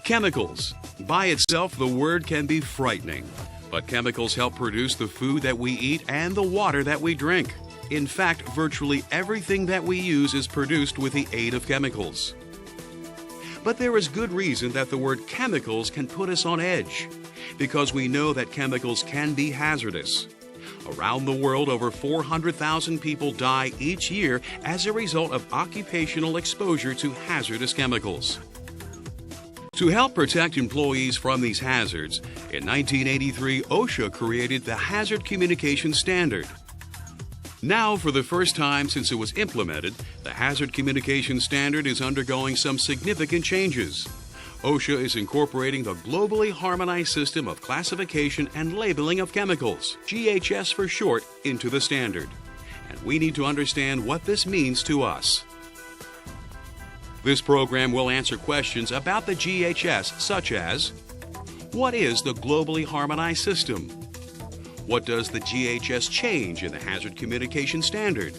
Chemicals. By itself, the word can be frightening, but chemicals help produce the food that we eat and the water that we drink. In fact, virtually everything that we use is produced with the aid of chemicals. But there is good reason that the word chemicals can put us on edge, because we know that chemicals can be hazardous. Around the world, over 400,000 people die each year as a result of occupational exposure to hazardous chemicals. To help protect employees from these hazards, in 1983, OSHA created the Hazard Communication Standard. Now, for the first time since it was implemented, the Hazard Communication Standard is undergoing some significant changes. OSHA is incorporating the globally harmonized system of classification and labeling of chemicals, GHS for short, into the standard. And we need to understand what this means to us. This program will answer questions about the GHS, such as: what is the globally harmonized system? What does the GHS change in the Hazard Communication Standard?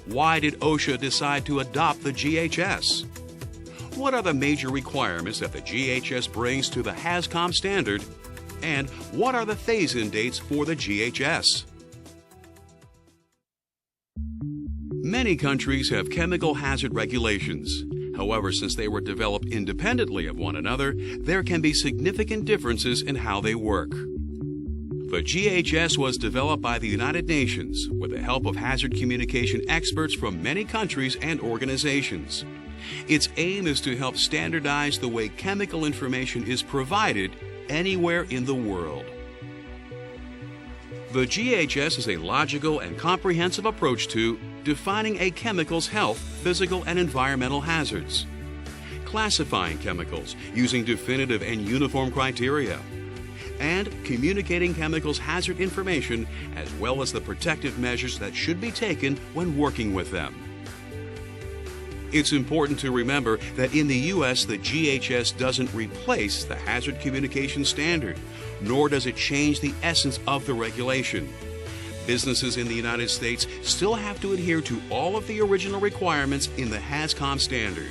Why did OSHA decide to adopt the GHS? What are the major requirements that the GHS brings to the HazCom standard? And what are the phase-in dates for the GHS? Many countries have chemical hazard regulations. However, since they were developed independently of one another, there can be significant differences in how they work. The GHS was developed by the United Nations with the help of hazard communication experts from many countries and organizations. Its aim is to help standardize the way chemical information is provided anywhere in the world. The GHS is a logical and comprehensive approach to defining a chemical's health, physical, and environmental hazards, classifying chemicals using definitive and uniform criteria, and communicating chemicals' hazard information as well as the protective measures that should be taken when working with them. It's important to remember that in the U.S., the GHS doesn't replace the Hazard Communication Standard, nor does it change the essence of the regulation. Businesses in the United States still have to adhere to all of the original requirements in the HazCom standard.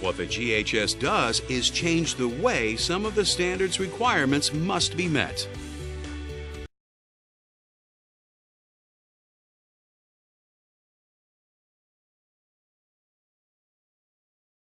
What the GHS does is change the way some of the standard's requirements must be met.